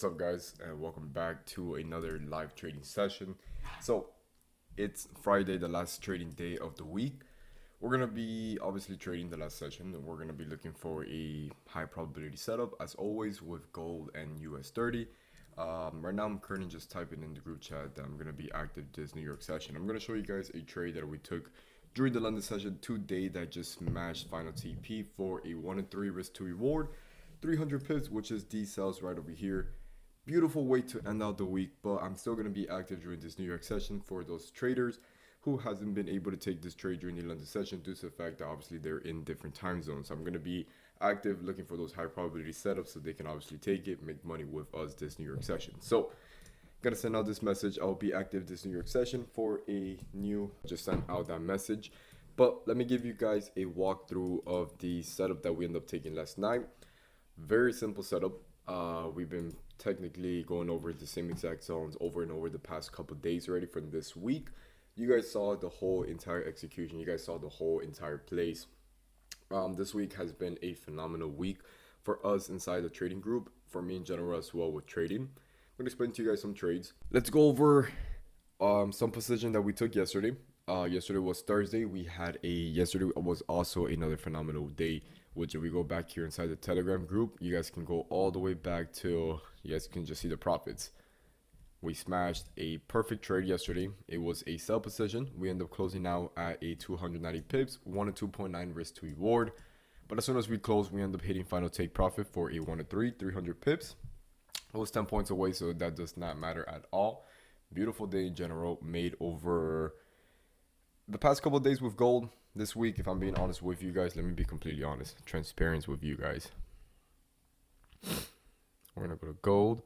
What's up, guys, and welcome back to another live trading session. So it's Friday, the last trading day of the week. We're gonna be obviously trading the last session, and we're gonna be looking for a high probability setup as always with gold and US 30. Right now I'm currently just typing in the group chat that I'm gonna be active this New York session. I'm gonna show you guys a trade that we took during the London session today that just smashed final TP for a 1-3 risk to reward, 300 pips, which is D cells right over here. Beautiful way to end out the week, but I'm still going to be active during this New York session for those traders who hasn't been able to take this trade during the London session due to the fact that obviously they're in different time zones. So I'm going to be active looking for those high probability setups so they can obviously take it, make money with us this New York session. So gonna send out this message. I'll be active this New York session for a new, just send out that message. But let me give you guys a walkthrough of the setup that we ended up taking last night. Very simple setup. We've been technically going over the same exact zones over and over the past couple days already from this week. You guys saw the whole entire execution. You guys saw the whole entire plays. This week has been a phenomenal week for us inside the trading group, for me in general as well with trading. I'm going to explain to you guys some trades. Let's go over some position that we took yesterday. Yesterday was Thursday. Yesterday was also another phenomenal day, which if we go back here inside the Telegram group, you guys can go all the way back to, you guys can just see the profits. We smashed a perfect trade yesterday. It was a sell position. We end up closing out at a 290 pips, 1 to 2.9 risk to reward. But as soon as we close, we end up hitting final take profit for a 1-3, 300 pips. It was 10 points away, so that does not matter at all. Beautiful day in general, made over the past couple of days with gold. This week, if I'm being honest with you guys, let me be completely honest, transparent with you guys. We're gonna go to gold.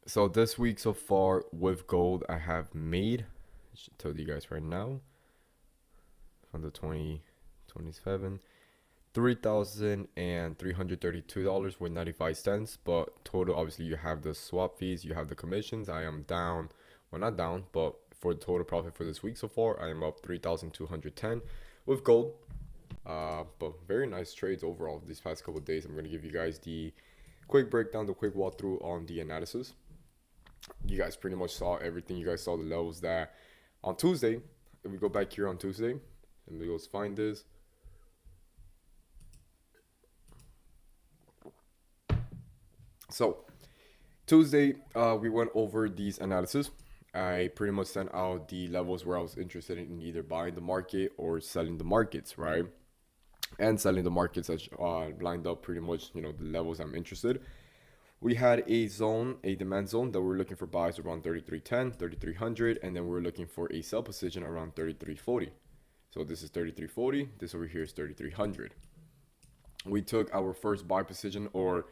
So this week so far with gold, I have made, I should tell you guys right now, from the 2027, $3,332 with 95 cents. But total, obviously, you have the swap fees, you have the commissions. I am down, well, not down, but for the total profit for this week so far, I am up 3,210 with gold. But very nice trades overall these past couple of days. I'm going to give you guys the quick breakdown, the quick walkthrough on the analysis. You guys pretty much saw everything. You guys saw the levels that on Tuesday, if we go back here on Tuesday, and we go find this. So Tuesday, we went over these analysis. I pretty much sent out the levels where I was interested in either buying the market or selling the markets, right? And selling the markets as lined up pretty much, the levels I'm interested. We had a zone, a demand zone that we were looking for buys around 3310, 3300, and then we were looking for a sell position around 3340. So this is 3340, this over here is 3300. We took our first buy position, or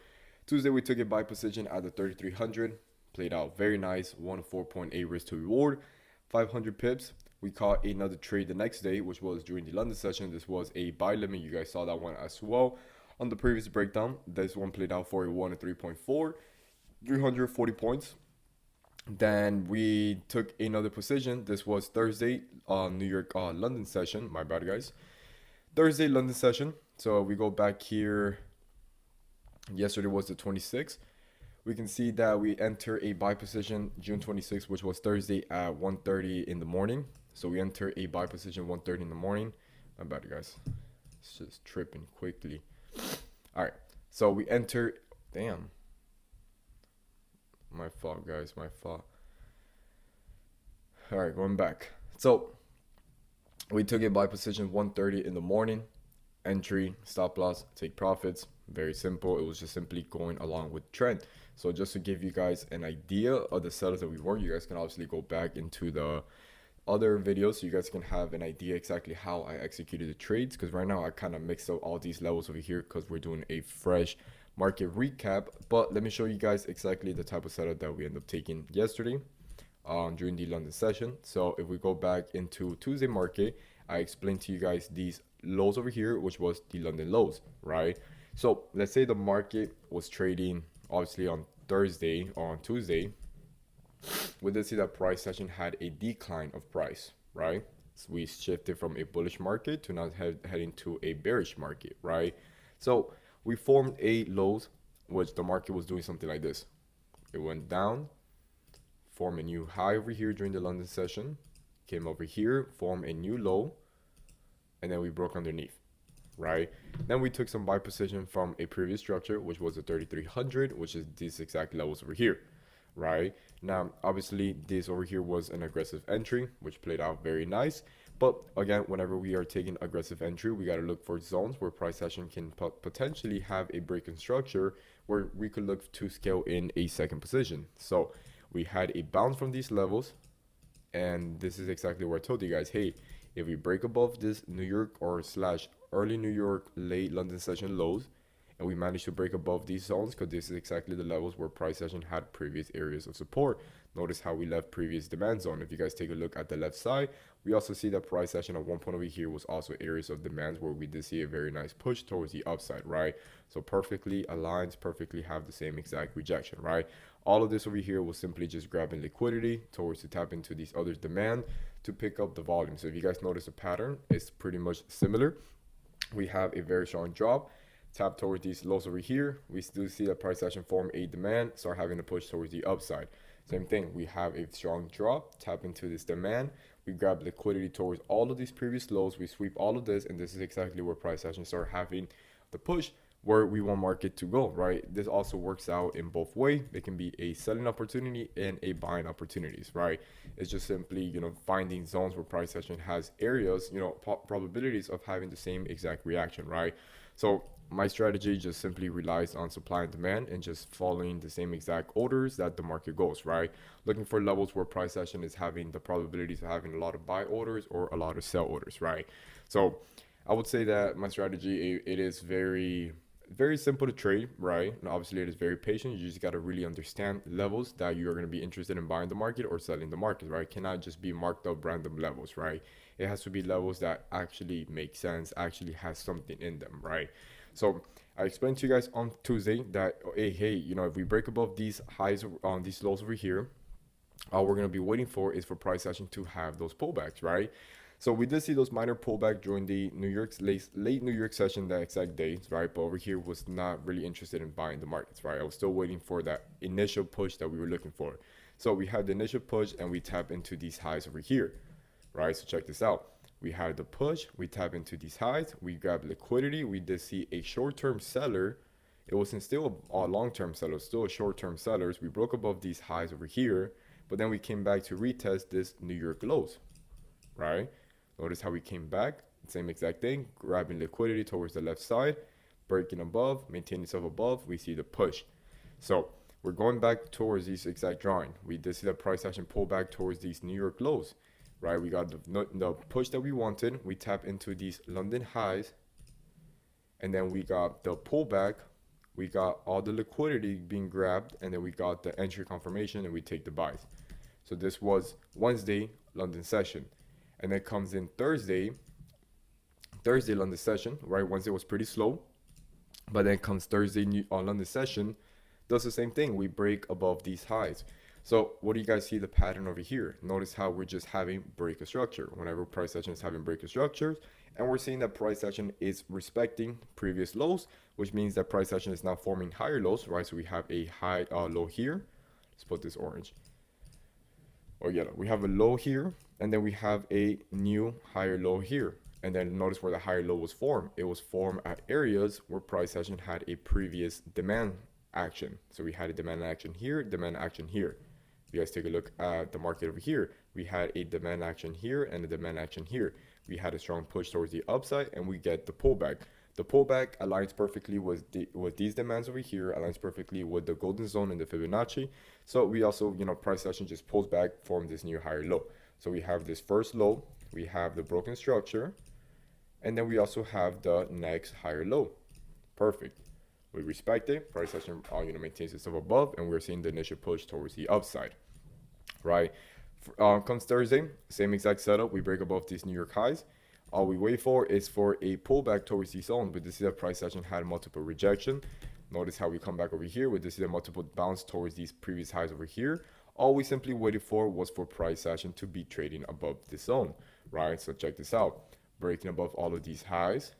Tuesday we took a buy position at the 3300. Played out very nice, 4.8 risk to reward, 500 pips. We caught another trade the next day, which was during the London session. This was a buy limit. You guys saw that one as well on the previous breakdown. This one played out for a 1-3.4, 340 points. Then we took another position. This was Thursday, New York, London session. My bad, guys. Thursday, London session. So we go back here. Yesterday was the 26th. We can see that we enter a buy position June 26th, which was Thursday at 1:30 in the morning. So we enter a buy position 1:30 in the morning. My bad, guys. It's just tripping quickly. All right. So we enter. Damn. My fault, guys. My fault. All right, going back. So we took a buy position 1:30 in the morning. Entry, stop loss, take profits. Very simple. It was just simply going along with trend. So just to give you guys an idea of the setups that we were, you guys can obviously go back into the other videos so you guys can have an idea exactly how I executed the trades. Because right now I kind of mixed up all these levels over here because we're doing a fresh market recap. But let me show you guys exactly the type of setup that we ended up taking yesterday during the London session. So if we go back into Tuesday market, I explained to you guys these lows over here, which was the London lows, right? So let's say the market was trading obviously on Thursday or on Tuesday. We did see that price session had a decline of price, right? So we shifted from a bullish market to now heading to a bearish market, right? So we formed a lows which the market was doing something like this. It went down, formed a new high over here during the London session, came over here, formed a new low, and then we broke underneath, right? Then we took some buy position from a previous structure, which was a 3300, which is these exact levels over here, right? Now, obviously, this over here was an aggressive entry, which played out very nice. But again, whenever we are taking aggressive entry, we got to look for zones where price action can potentially have a break in structure where we could look to scale in a second position. So we had a bounce from these levels, and this is exactly where I told you guys, hey, if we break above this New York or slash early New York, late London session lows, and we managed to break above these zones, because this is exactly the levels where price action had previous areas of support. Notice how we left previous demand zone. If you guys take a look at the left side, we also see that price action at one point over here was also areas of demands where we did see a very nice push towards the upside, right? So perfectly aligns, perfectly have the same exact rejection, right? All of this over here was simply just grabbing liquidity towards to tap into these other demand to pick up the volume. So if you guys notice the pattern, it's pretty much similar. We have a very strong drop, tap towards these lows over here. We still see that price action form a demand, start having to push towards the upside. Same thing, we have a strong drop, tap into this demand, we grab liquidity towards all of these previous lows, we sweep all of this, and this is exactly where price action start having the push where we want market to go, right? This also works out in both ways. It can be a selling opportunity and a buying opportunities, right? It's just simply, finding zones where price action has areas, probabilities of having the same exact reaction, right? So my strategy just simply relies on supply and demand and just following the same exact orders that the market goes, right? Looking for levels where price action is having the probabilities of having a lot of buy orders or a lot of sell orders, right? So I would say that my strategy, it is very simple to trade, right? And obviously it is very patient. You just got to really understand levels that you're going to be interested in buying the market or selling the market, right? It cannot just be marked up random levels, right? It has to be levels that actually make sense, actually has something in them, right? So I explained to you guys on Tuesday that, hey, if we break above these highs on these lows over here, all we're going to be waiting for is for price action to have those pullbacks, right? So we did see those minor pullback during the late New York session that exact day, right? But over here was not really interested in buying the markets, right? I was still waiting for that initial push that we were looking for. So we had the initial push and we tap into these highs over here, right? So check this out. We had the push, we tap into these highs, we grab liquidity. We did see a short-term seller. It wasn't still a long-term seller, still a short-term sellers. We broke above these highs over here, but then we came back to retest this New York lows, right? Notice how we came back, same exact thing, grabbing liquidity towards the left side, breaking above, maintaining itself above, we see the push. So we're going back towards these exact drawing. We did see the price action pull back towards these New York lows, right? We got the push that we wanted. We tap into these London highs, and then we got the pullback. We got all the liquidity being grabbed, and then we got the entry confirmation, and we take the buys. So this was Wednesday London session. And then comes in Thursday London session, right? Wednesday was pretty slow, but then comes Thursday on London session, does the same thing. We break above these highs. So what do you guys see the pattern over here? Notice how we're just having break of structure. Whenever price action is having break of structures, and we're seeing that price action is respecting previous lows, which means that price action is now forming higher lows, right? So we have a high low here. Let's put this orange or yellow. We have a low here, and then we have a new higher low here. And then notice where the higher low was formed. It was formed at areas where price action had a previous demand action. So we had a demand action here, demand action here. If you guys take a look at the market over here, we had a demand action here and a demand action here. We had a strong push towards the upside, and we get the pullback. The pullback aligns perfectly with these demands over here, aligns perfectly with the golden zone and the Fibonacci. So we also, price action just pulls back, form this new higher low. So we have this first low, we have the broken structure, and then we also have the next higher low. Perfect. We respect it. Price action, maintains itself above, and we're seeing the initial push towards the upside, right? Comes Thursday, same exact setup. We break above these New York highs. All we wait for is for a pullback towards the zone. But this is a price action had multiple rejection. Notice how we come back over here with this is a multiple bounce towards these previous highs over here. All we simply waited for was for price action to be trading above this zone, right? So check this out. Breaking above all of these highs,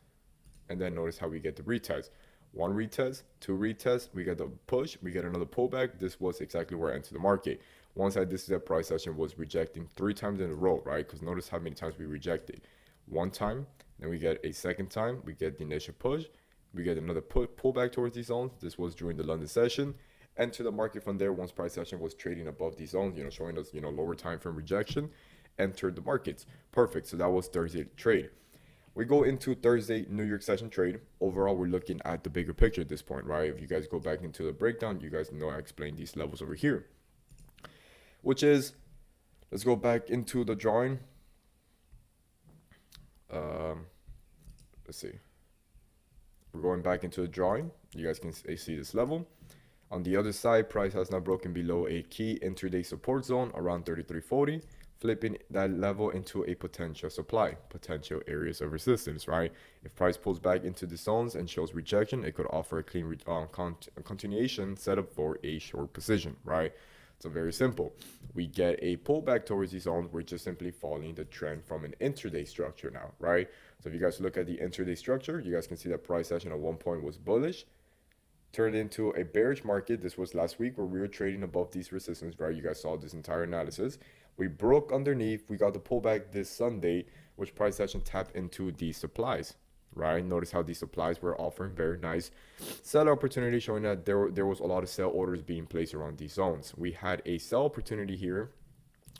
and then notice how we get the retest. one retest, two retests, we get the push, we get another pullback. This was exactly where I entered the market. One side, this is a price action was rejecting 3 times in a row, right? Because notice how many times we rejected. One time, then we get a second time, we get the initial push, we get another pullback towards these zones. This was during the London session. Enter the market from there once price action was trading above these zones, showing us, lower time frame rejection. Entered the markets. Perfect. So that was Thursday trade. We go into Thursday New York session trade. Overall, we're looking at the bigger picture at this point, right? If you guys go back into the breakdown, you guys know I explained these levels over here, which is, let's go back into the drawing. Let's see. We're going back into the drawing. You guys can see this level. On the other side, price has now broken below a key intraday support zone around 33.40, flipping that level into a potential supply, potential areas of resistance, right? If price pulls back into the zones and shows rejection, it could offer a clean continuation setup for a short position, right? So very simple. We get a pullback towards these zones. We're just simply following the trend from an intraday structure now, right? So if you guys look at the intraday structure, you guys can see that price action at one point was bullish, turned into a bearish market. This was last week where we were trading above these resistance, right? You guys saw this entire analysis. We broke underneath. We got the pullback this Sunday, which price action tapped into these supplies, right? Notice how these supplies were offering very nice sell opportunity, showing that there was a lot of sell orders being placed around these zones. We had a sell opportunity here,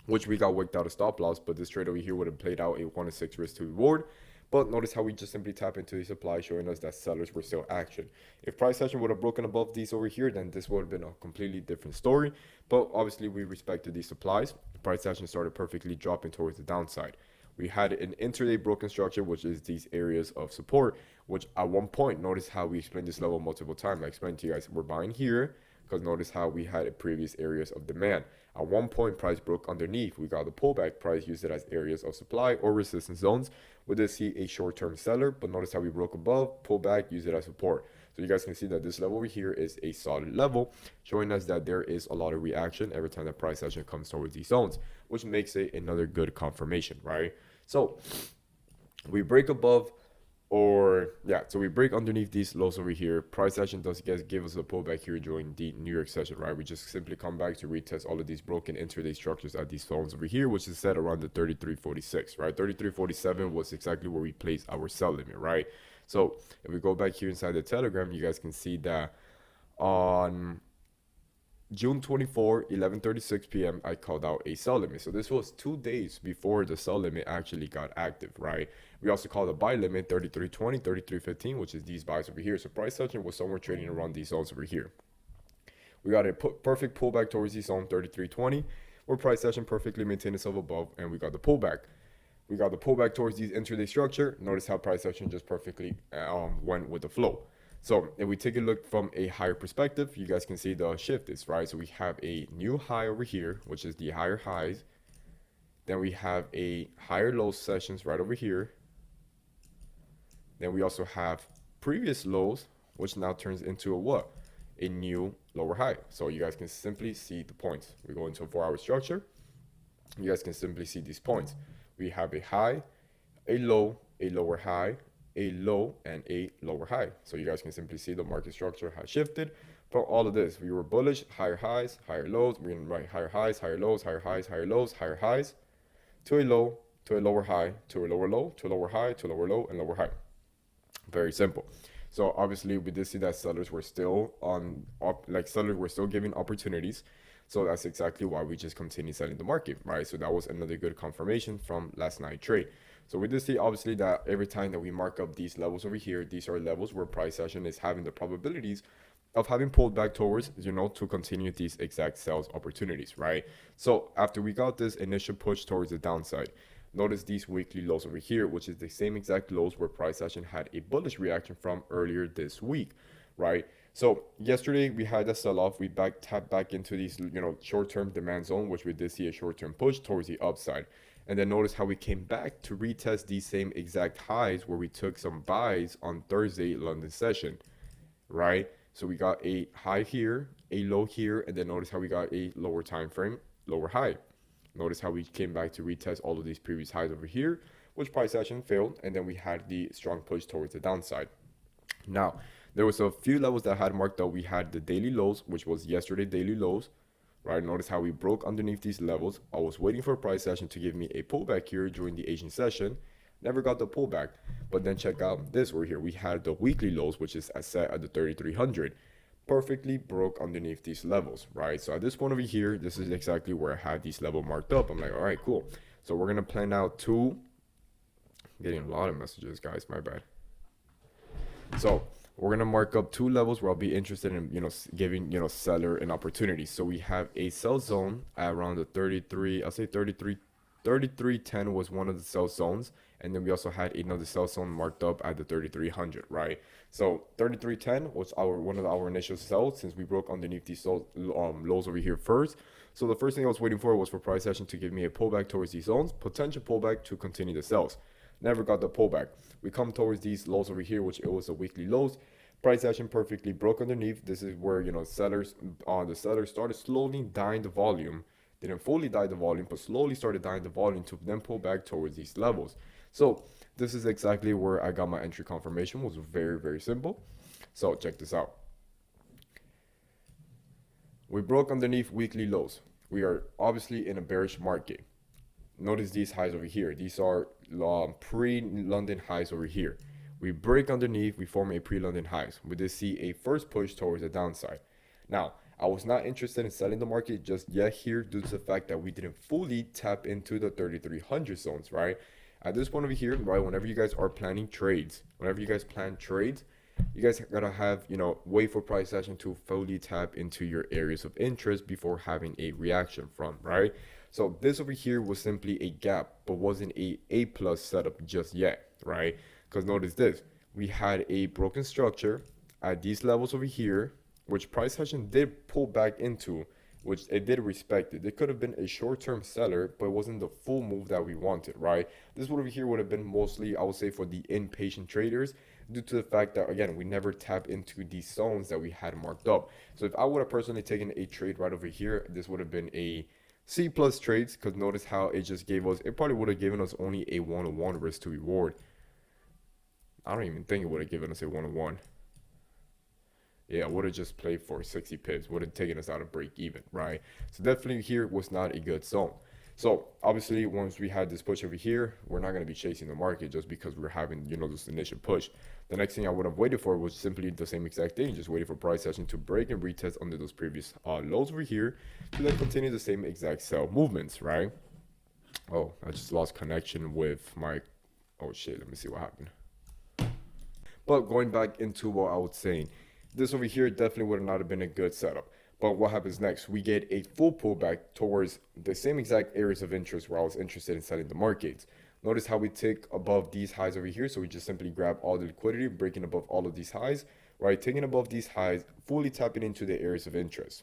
which we got worked out a stop loss, but this trade over here would have played out a 1-6 risk to reward. But notice how we just simply tap into the supply, showing us that sellers were still action. If price action would have broken above these over here, then this would have been a completely different story. But obviously, we respected these supplies. Price action started perfectly dropping towards the downside. We had an intraday broken structure, which is these areas of support, which at one point, notice how we explained this level multiple times. I explained to you guys, we're buying here, because notice how we had a previous areas of demand. At one point, price broke underneath. We got the pullback. Price used it as areas of supply or resistance zones. We did see a short-term seller, but notice how we broke above, pull back, use it as support. So you guys can see that this level over here is a solid level, showing us that there is a lot of reaction every time that price action comes towards these zones, which makes it another good confirmation, right? So we break above, so we break underneath these lows over here. Price action does give us a pullback here during the New York session, right? We just simply come back to retest all of these broken intraday structures at these zones over here, which is set around the 33.46, right? 33.47 was exactly where we placed our sell limit, right? So if we go back here inside the Telegram, you guys can see that on June 24, 11:36 p.m., I called out a sell limit. So this was 2 days before the sell limit actually got active, right? We also called a buy limit 33.20, 33.15, which is these buys over here. So price action was somewhere trading around these zones over here. We got a perfect pullback towards the zone 33.20, where price action perfectly maintained itself above, and we got the pullback. We got the pullback towards these intraday structure. Notice how price action just perfectly went with the flow. So if we take a look from a higher perspective, you guys can see the shift is, right? So we have a new high over here, which is the higher highs. Then we have a higher low sessions right over here. Then we also have previous lows, which now turns into a what? A new lower high. So you guys can simply see the points. We go into a 4-hour structure. You guys can simply see these points. We have a high, a low, a lower high, a low, and a lower high. So you guys can simply see the market structure has shifted from all of this. We were bullish, higher highs, higher lows. We're in right, higher highs, higher lows, higher highs, higher lows, higher highs, to a low, to a lower high, to a lower low, to a lower high, to a lower low, and lower high. Very simple. So obviously we did see that sellers were still sellers were still giving opportunities. So that's exactly why we just continue selling the market, right? So that was another good confirmation from last night trade. So we did see obviously that every time that we mark up these levels over here, these are levels where price action is having the probabilities of having pulled back towards, to continue these exact sales opportunities, right? So after we got this initial push towards the downside, notice these weekly lows over here, which is the same exact lows where price action had a bullish reaction from earlier this week, right? So yesterday we had a sell-off. We tapped back into these, short-term demand zone, which we did see a short-term push towards the upside. And then notice how we came back to retest these same exact highs where we took some buys on Thursday London session, right? So we got a high here, a low here, and then notice how we got a lower time frame, lower high. Notice how we came back to retest all of these previous highs over here, which price action failed, and then we had the strong push towards the downside. Now, There was a few levels that had marked up. We had the daily lows, which was yesterday daily lows, right? Notice how we broke underneath these levels. I was waiting for a price action to give me a pullback here during the Asian session. Never got the pullback. But then check out this right here. We had the weekly lows, which is set at the 3,300. Perfectly broke underneath these levels, right? So at this point over here, this is exactly where I had these level marked up. I'm like, all right, cool. So we're gonna plan out two. Getting a lot of messages, guys. My bad. So we're gonna mark up two levels where I'll be interested in, giving seller an opportunity. So we have a sell zone at around the 33. I'll say 33.10 was one of the sell zones, and then we also had another sell zone marked up at the 3,300, right? So 33.10 was one of our initial sells since we broke underneath these lows over here first. So the first thing I was waiting for was for price action to give me a pullback towards these zones, potential pullback to continue the sells. Never got the pullback. We come towards these lows over here, which it was the weekly lows. Price action perfectly broke underneath. This is where the sellers started slowly dying the volume. Didn't fully die the volume, but slowly started dying the volume to then pull back towards these levels. So this is exactly where I got my entry confirmation. It was very, very simple. So check this out. We broke underneath weekly lows. We are obviously in a bearish market. Notice these highs over here. These are pre-London highs over here. We break underneath, we form a pre-London highs. We did see a first push towards the downside. Now, I was not interested in selling the market just yet here due to the fact that we didn't fully tap into the 3,300 zones, right? At this point over here, right, whenever you guys are planning trades, whenever you guys plan trades, you guys gotta have, wait for price action to fully tap into your areas of interest before having a reaction from, right? So this over here was simply a gap, but wasn't a plus setup just yet, right? Because notice this, we had a broken structure at these levels over here, which price action did pull back into, which it did respect it. It could have been a short-term seller, but it wasn't the full move that we wanted, right? This one over here would have been mostly, I would say, for the impatient traders due to the fact that, again, we never tapped into these zones that we had marked up. So if I would have personally taken a trade right over here, this would have been a C plus trades, because notice how it just gave us, it probably would have given us only a 1-on-1 risk to reward. I don't even think it would have given us a 1-on-1. Yeah, would have just played for 60 pips, would have taken us out of break even, right? So definitely here was not a good zone. So obviously once we had this push over here, we're not going to be chasing the market just because we're having, this initial push. The next thing I would have waited for was simply the same exact thing, just waiting for price action to break and retest under those previous lows over here to then continue the same exact sell movements, right? Oh, I just lost connection with my, oh shit, let me see what happened. But going back into what I was saying, this over here definitely would not have been a good setup. But what happens next? We get a full pullback towards the same exact areas of interest where I was interested in selling the markets. Notice how we tick above these highs over here. So we just simply grab all the liquidity, breaking above all of these highs, right? Taking above these highs, fully tapping into the areas of interest.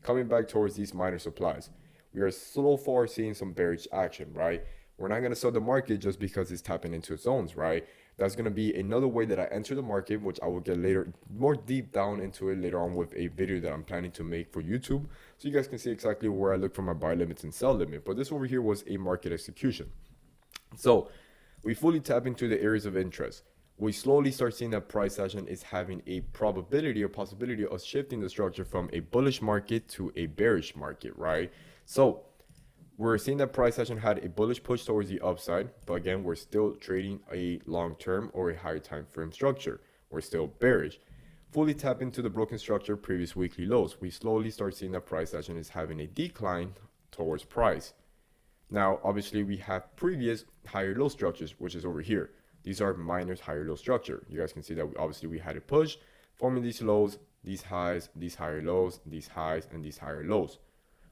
Coming back towards these minor supplies. We are so far seeing some bearish action, right? We're not going to sell the market just because it's tapping into zones, right? That's going to be another way that I enter the market, which I will get later, more deep down into it later on with a video that I'm planning to make for YouTube. So you guys can see exactly where I look for my buy limits and sell limit. But this over here was a market execution. So we fully tap into the areas of interest. We slowly start seeing that price action is having a probability or possibility of shifting the structure from a bullish market to a bearish market, right? So we're seeing that price action had a bullish push towards the upside, but again, we're still trading a long-term or a higher time frame structure. We're still bearish. Fully tap into the broken structure, previous weekly lows. We slowly start seeing that price action is having a decline towards price. Now, obviously, we have previous higher low structures, which is over here. These are minor higher low structure. You guys can see that obviously we had a push, forming these lows, these highs, these higher lows, these highs, and these higher lows.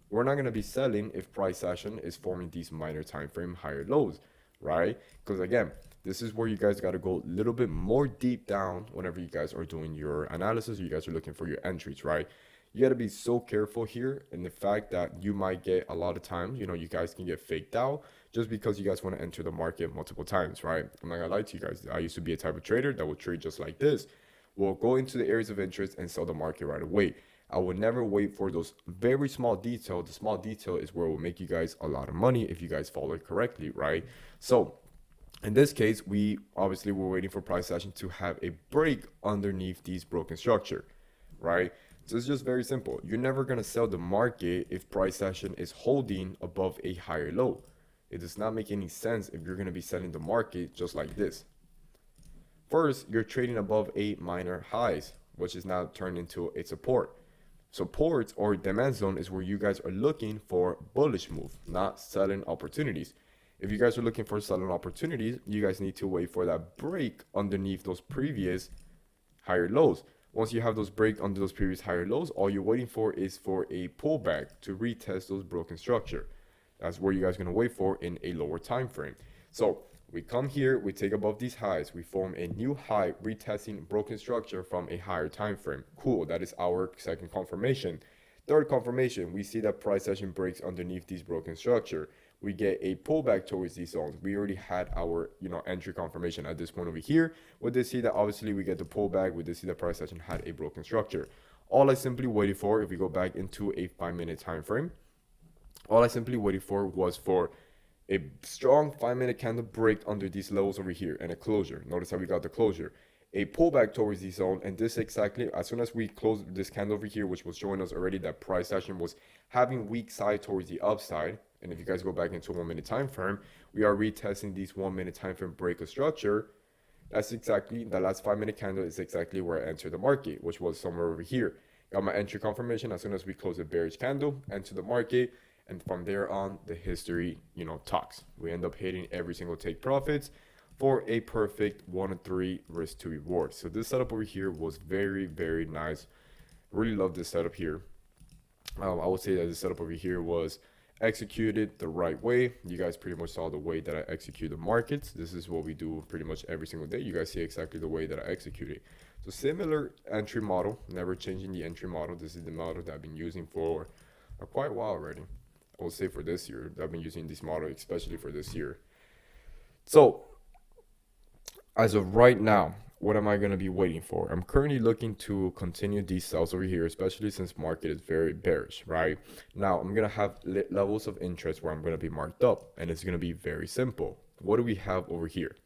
We're not going to be selling if price action is forming these minor time frame higher lows, right? Because again, this is where you guys got to go a little bit more deep down whenever you guys are doing your analysis, or you guys are looking for your entries, right? You got to be so careful here in the fact that you might get a lot of times, you guys can get faked out just because you guys want to enter the market multiple times, right? I'm not going to lie to you guys. I used to be a type of trader that would trade just like this. We'll go into the areas of interest and sell the market right away. I would never wait for those very small detail. The small detail is where it will make you guys a lot of money if you guys follow it correctly, right? So In this case, we obviously were waiting for price action to have a break underneath these broken structure, right? So it's just very simple. You're never going to sell the market if price action is holding above a higher low. It does not make any sense if you're going to be selling the market just like this. First, you're trading above a minor highs, which is now turned into a support. Support or demand zone is where you guys are looking for bullish move, not selling opportunities. If you guys are looking for selling opportunities, you guys need to wait for that break underneath those previous higher lows. Once you have those break under those previous higher lows, all you're waiting for is for a pullback to retest those broken structure. That's where you guys are going to wait for in a lower time frame. So we come here, we take above these highs, we form a new high, retesting broken structure from a higher time frame. Cool, that is our second confirmation. Third confirmation, we see that price action breaks underneath these broken structure. We get a pullback towards these zones. We already had our entry confirmation at this point over here. We did see that obviously we get the pullback. We did see that price action had a broken structure. All I simply waited for, if we go back into a 5-minute time frame, all I simply waited for was for a strong 5-minute candle break under these levels over here and a closure. Notice how we got the closure. A pullback towards the zone, and this exactly, as soon as we closed this candle over here, which was showing us already that price action was having weak side towards the upside. And if you guys go back into a 1-minute time frame, we are retesting these 1-minute time frame break of structure. That's exactly, the last 5-minute candle is exactly where I entered the market, which was somewhere over here. Got my entry confirmation as soon as we close a bearish candle, enter the market, and from there on, the history, talks. We end up hitting every single take profits for a perfect 1-3 risk to reward. So this setup over here was very, very nice. Really love this setup here. I would say that this setup over here was executed the right way. You guys pretty much saw the way that I execute the markets. This is what we do pretty much every single day. You guys see exactly the way that I execute it. So similar entry model, never changing the entry model. This is the model that I've been using for quite a while already. I will say for this year, I've been using this model, especially for this year. So as of right now, what am I going to be waiting for? I'm currently looking to continue these sells over here, especially since market is very bearish, right? Now, I'm going to have levels of interest where I'm going to be marked up, and it's going to be very simple. What do we have over here?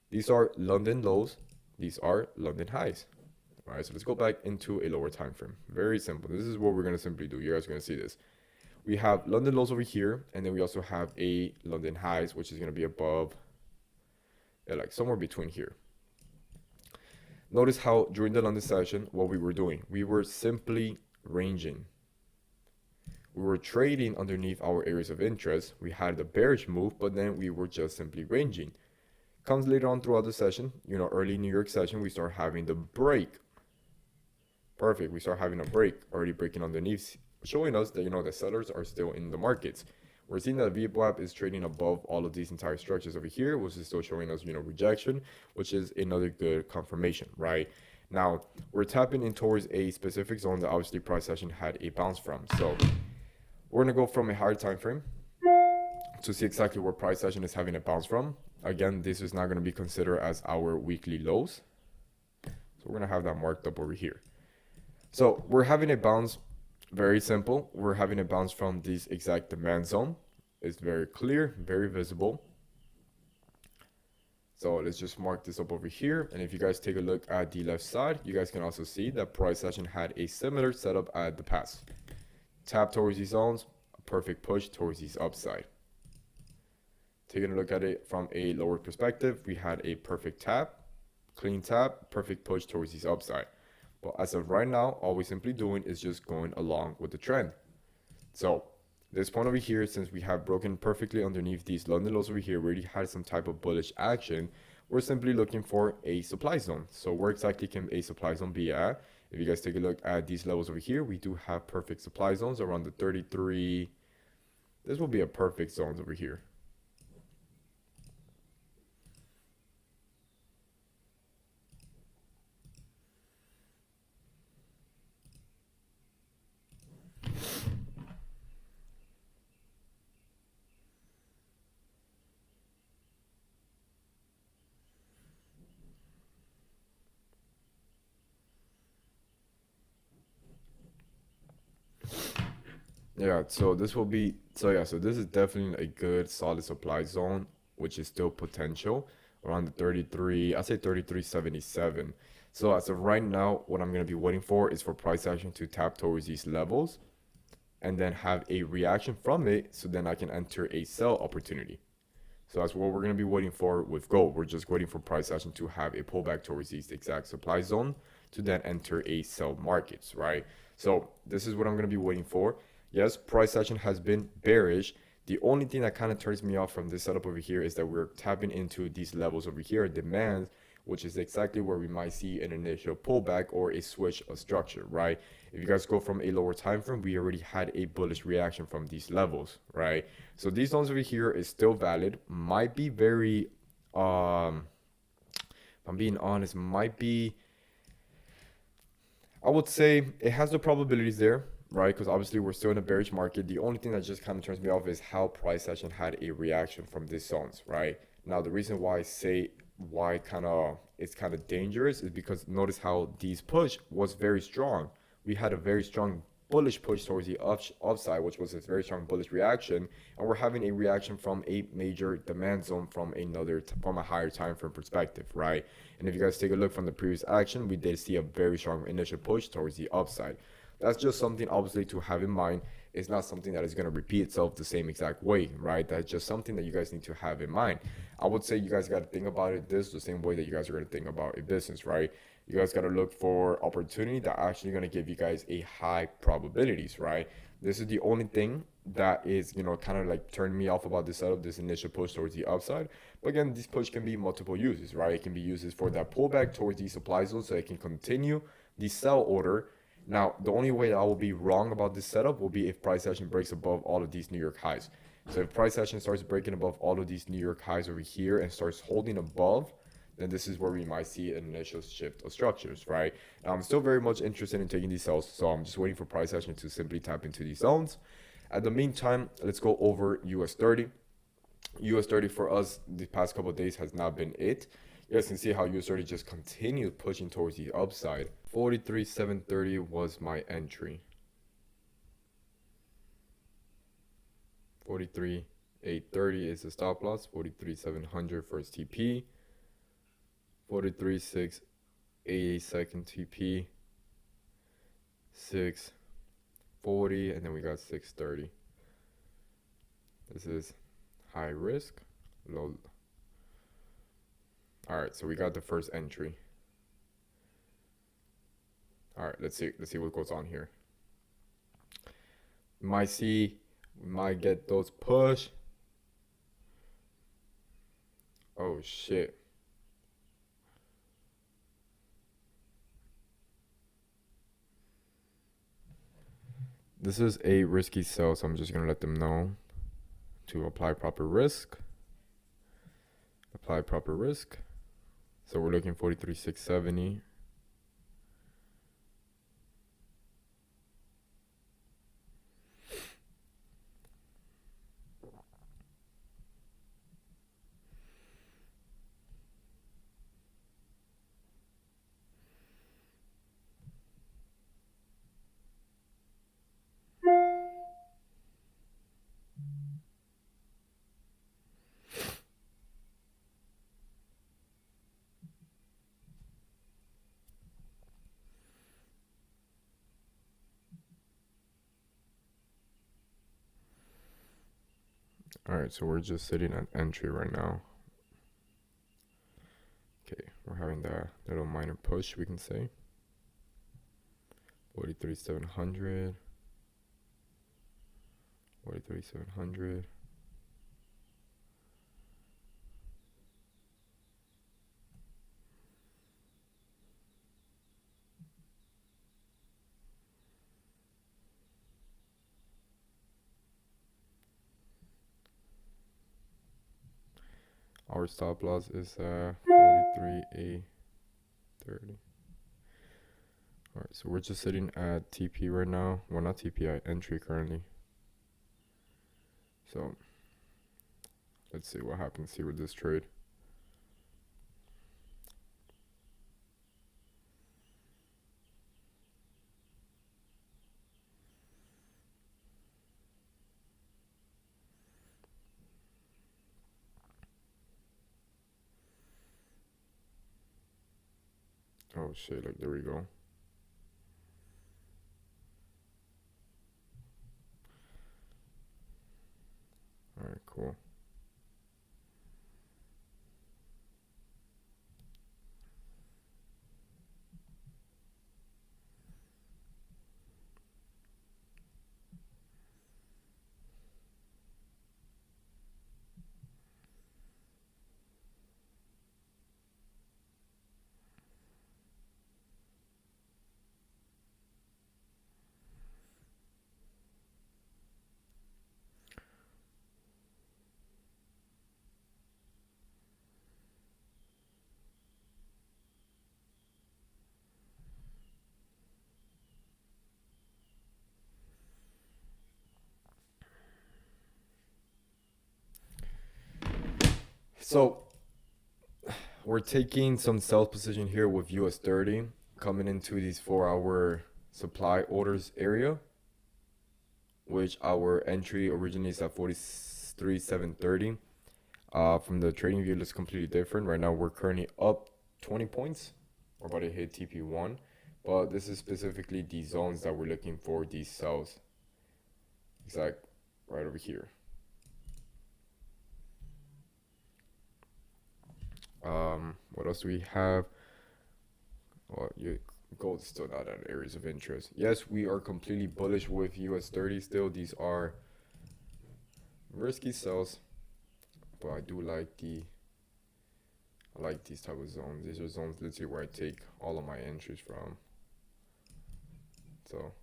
These are London lows. These are London highs. All right, so let's go back into a lower time frame. Very simple. This is what we're going to simply do. You guys are going to see this. We have London lows over here, and then we also have a London highs, which is going to be above, like somewhere between here. Notice how during the London session, what we were doing, we were simply ranging. We were trading underneath our areas of interest. We had the bearish move, but then we were just simply ranging. Comes later on throughout the session, early New York session, we start having the break. Perfect. We start having a break, already breaking underneath, showing us that, the sellers are still in the markets. We're seeing that VWAP is trading above all of these entire structures over here, which is still showing us, rejection, which is another good confirmation, right? Now, we're tapping in towards a specific zone that obviously price action had a bounce from. So we're going to go from a higher time frame to see exactly where price action is having a bounce from. Again, this is not going to be considered as our weekly lows. So we're going to have that marked up over here. So we're having a bounce. Very simple. We're having a bounce from this exact demand zone. It's very clear, very visible. So let's just mark this up over here. And if you guys take a look at the left side, you guys can also see that price action had a similar setup at the past. Tap towards these zones, a perfect push towards these upside. Taking a look at it from a lower perspective, we had a perfect tap, clean tap, perfect push towards these upside. But as of right now, all we're simply doing is just going along with the trend. So this point over here, since we have broken perfectly underneath these London lows over here, we already had some type of bullish action. We're simply looking for a supply zone. So where exactly can a supply zone be at? If you guys take a look at these levels over here, we do have perfect supply zones around the 33. This will be a perfect zone over here. Yeah, so this will be, so this is definitely a good solid supply zone. which is still potential around the 33, I say 33.77. So as of right now, what I'm going to be waiting for is for price action to tap towards these levels and then have a reaction from it, so then I can enter a sell opportunity. So that's what we're going to be waiting for with gold. We're just waiting for price action to have a pullback towards these exact supply zone to then enter a sell markets, right? So this is what I'm going to be waiting for. Yes, price action has been bearish. The only thing that kind of turns me off from this setup over here is that we're tapping into these levels over here, demand, which is exactly where we might see an initial pullback or a switch of structure, right? If you guys go from a lower time frame, we already had a bullish reaction from these levels, right? So these zones over here is still valid. Might be very, if I'm being honest, might be, I would say it has the probabilities there, right? Because obviously we're still in a bearish market. The only thing that just kind of turns me off is how price action had a reaction from these zones, right? Now, the reason why I say why it's kind of dangerous is because notice how these push was very strong. We had a very strong bullish push towards the upside, which was a very strong bullish reaction, and we're having a reaction from a major demand zone from from a higher time frame perspective, right? And if you guys take a look from the previous action, we did see a very strong initial push towards the upside. That's just something obviously to have in mind. It's not something that is going to repeat itself the same exact way, right? That's just something that you guys need to have in mind. I would say you guys got to think about it this the same way that you guys are going to think about a business, right? You guys got to look for opportunity that actually going to give you guys a high probabilities, right? This is the only thing that is, kind of like turning me off about this setup, this initial push towards the upside. But again, this push can be multiple uses, right? It can be uses for that pullback towards the supply zone so it can continue the sell order. Now, the only way that I will be wrong about this setup will be if price action breaks above all of these New York highs. So if price action starts breaking above all of these New York highs over here and starts holding above, then this is where we might see an initial shift of structures, right? Now, I'm still very much interested in taking these sells, so I'm just waiting for price action to simply tap into these zones. At the meantime, let's go over US 30. US 30 for us the past couple of days has not been it. You guys can see how US 30 just continued pushing towards the upside. 43,730 was my entry. 43,830 is the stop loss. 43,700 first TP. 43,680 second TP. 640, and then we got 630. This is high risk, low. All right, so we got the first entry. All right, let's see what goes on here. We might get those push. Oh shit. This is a risky sell, so I'm just gonna let them know to apply proper risk. Apply proper risk. So we're looking 43,670. All right, so we're just sitting at entry right now. Okay, we're having that little minor push, we can say. 43,700. 43,700. Our stop loss is 43,830. All right, so we're just sitting at TP right now. Well, not TP, at entry currently. So let's see what happens here with this trade. Oh shit, like there we go. Alright, cool. So we're taking some sell position here with US 30 coming into these 4 hour supply orders area, which our entry originates at 43,730. From the trading view, it looks completely different. Right now, we're currently up 20 points. We're about to hit TP1, but this is specifically the zones that we're looking for these sells. Exact right over here. What else do we have? Well, gold is still not at areas of interest. Yes, we are completely bullish with US 30 still. These are risky sells, but I do like I like these type of zones. These are zones literally where I take all of my entries from. So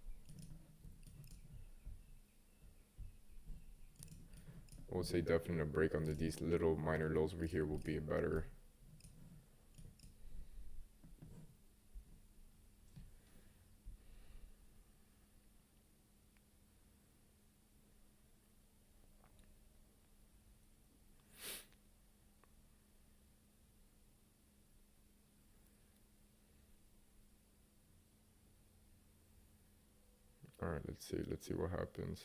I would say definitely a break under these little minor lows over here will be better. All right, let's see what happens.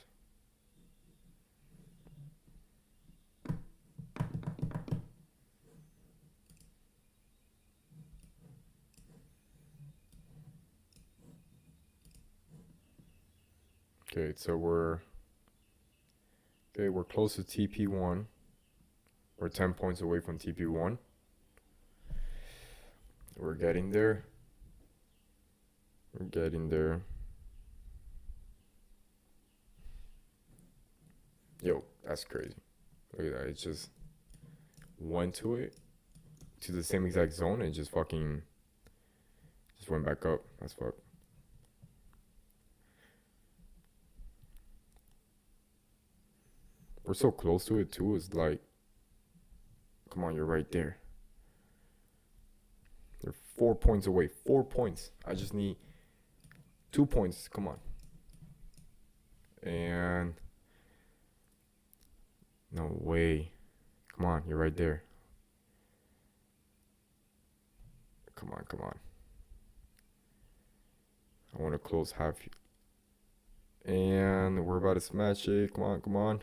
Okay, so we're close to TP1. We're 10 points away from TP1. We're getting there. We're getting there. Yo, that's crazy. Look at that. It just went to the same exact zone and just fucking just went back up. That's fuck. We're so close to it too. It's like, come on, you're right there. They're 4 points away. 4 points. I just need 2 points. Come on. And no way. Come on, you're right there. Come on, come on. I want to close half. And we're about to smash it. Come on, come on.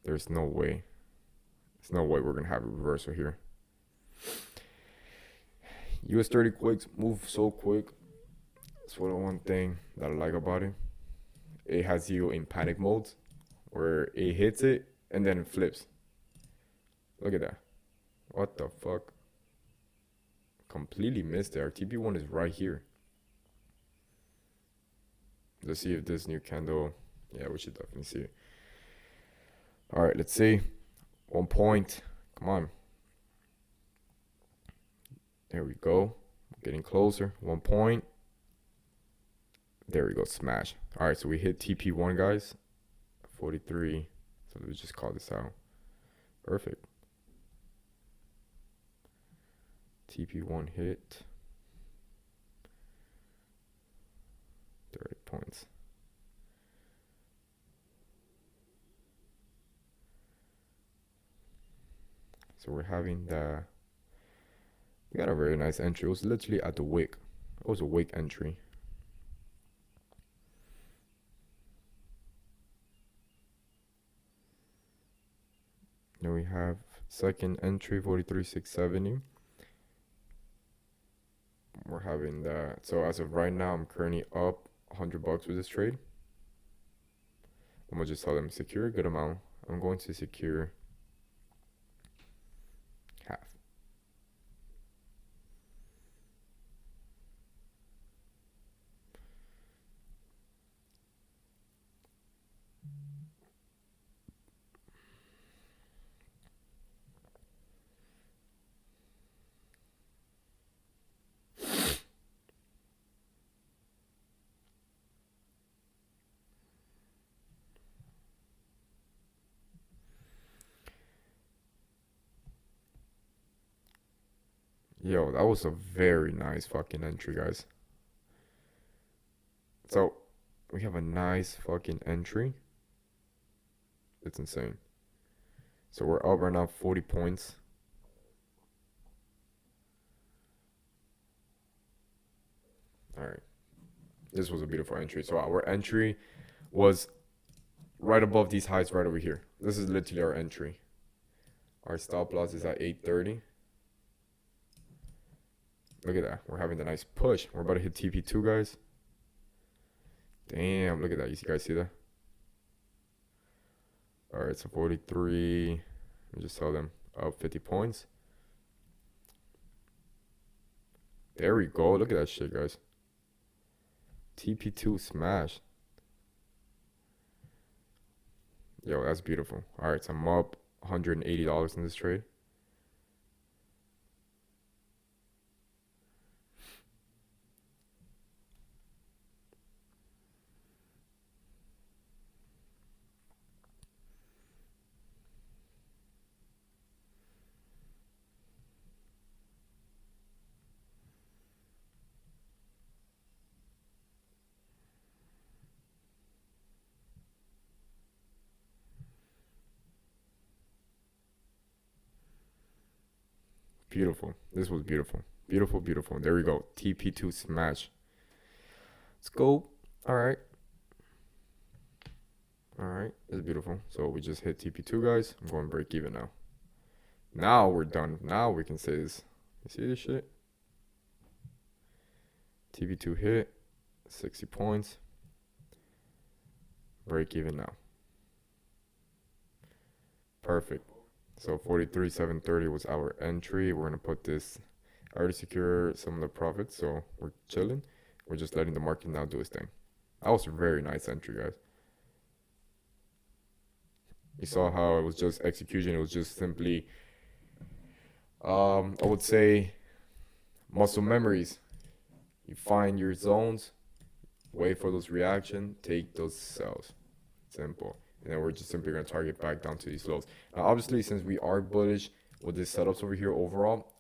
There's no way. There's no way we're going to have a reversal here. US 30 quicks move so quick. That's one thing that I like about it. It has you in panic mode where it hits it and then it flips. Look at that. What the fuck? Completely missed it. Our TP1 is right here. Let's see if this new candle. Yeah, we should definitely see it. All right, let's see. 1 point. Come on. There we go. Getting closer. 1 point. There we go. Smash. All right, so we hit TP1, guys. 43. So let's just call this out. Perfect. TP1 hit. 30 points. So we're having we got a very nice entry. It was literally at the wick. It was a wick entry. Then we have second entry, 43,670. we're having that. So as of right now, I'm currently up $100 with this trade. I'm gonna just tell them secure a good amount. I'm going to secure half. Yo, that was a very nice fucking entry, guys. So we have a nice fucking entry. It's insane. So we're up right now 40 points. All right. This was a beautiful entry. So our entry was right above these highs right over here. This is literally our entry. Our stop loss is at 830. Look at that. We're having the nice push. We're about to hit TP2, guys. Damn, look at that. You guys see that? All right, so 43. Let me just tell them up 50 points. There we go. Look at that shit, guys. TP2 smash. Yo, that's beautiful. All right, so I'm up $180 in this trade. Beautiful. This was beautiful. Beautiful, beautiful. There we go. TP2 smash. Let's go. All right. All right. It's beautiful. So we just hit TP2, guys. I'm going break even now. Now we're done. Now we can say this. You see this shit? TP2 hit. 60 points. Break even now. Perfect. So 43,730 was our entry. We're gonna put this. I already secured some of the profits, so we're chilling. We're just letting the market now do its thing. That was a very nice entry, guys. You saw how it was just execution. It was just simply, I would say, muscle memories. You find your zones, wait for those reaction, take those sells. Simple. And then we're just simply going to target back down to these lows. Now, obviously, since we are bullish with these setups over here overall,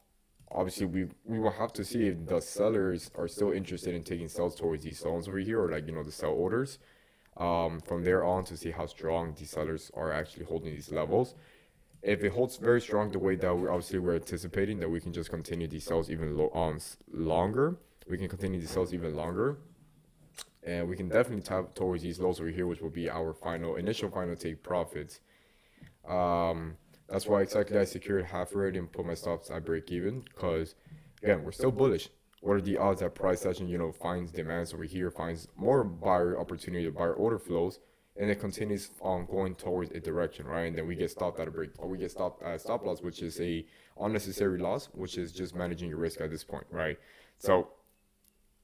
obviously we will have to see if the sellers are still interested in taking sells towards these zones over here, or like, you know, the sell orders. From there on to see how strong these sellers are actually holding these levels. If it holds very strong the way that we're anticipating, that we can just continue these sells even longer. We can continue these sells even longer. And we can definitely tap towards these lows over here, which will be our initial final take profits. That's why exactly I secured half already and put my stops at break even, because again, we're still bullish. What are the odds that price action, you know, finds demands over here, finds more buyer opportunity, buyer order flows, and it continues on going towards a direction, right? And then we get stopped at a break, or we get stopped at stop loss, which is a unnecessary loss, which is just managing your risk at this point, right? So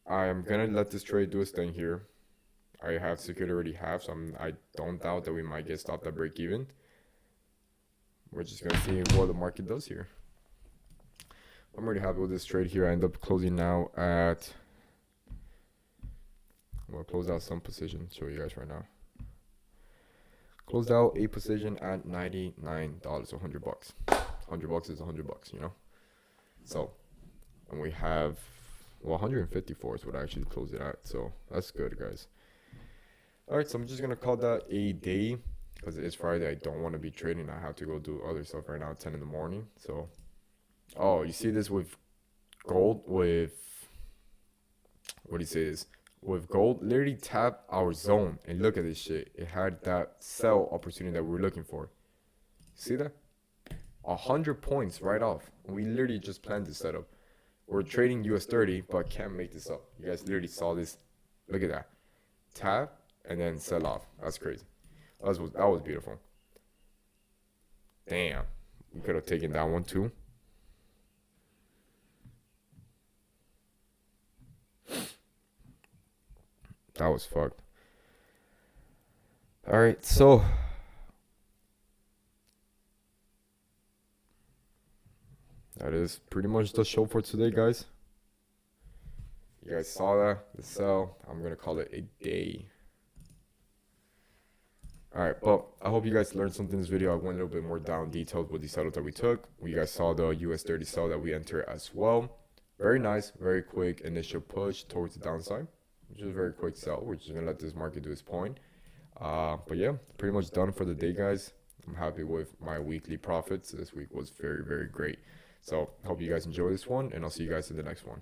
I'm gonna let this trade do its thing here. I have secured already half, so I don't doubt that we might get stopped at break even. We're just gonna see what the market does here. I'm already happy with this trade here. I end up closing now at, I'm gonna close out some position, show you guys right now. Closed out a position at $99, so $100. $100 is $100, you know. So, and we have, well, 154 is what I actually closed it at, so that's good, guys. All right, so I'm just gonna call that a day, because it's Friday. I don't want to be trading. I have to go do other stuff right now at 10 in the morning. So, oh, you see this with gold, with, what do you say this? With gold, literally tapped our zone, and look at this shit. It had that sell opportunity that we were looking for. See that? 100 points right off. We literally just planned this setup. We're trading US30, but can't make this up. You guys literally saw this. Look at that. Tap and then sell off. That's crazy. That was beautiful. Damn. We could have taken that one too. That was fucked. All right, so that is pretty much the show for today, guys. You guys saw that, the sell. I'm gonna call it a day. All right, but I hope you guys learned something in this video. I went a little bit more down detailed with the setup that we took. You guys saw the US30 sell that we entered as well. Very nice, very quick initial push towards the downside, which is a very quick sell. We're just gonna let this market do its point. But yeah, pretty much done for the day, guys. I'm happy with my weekly profits. This week was very, very great. So hope you guys enjoy this one, and I'll see you guys in the next one.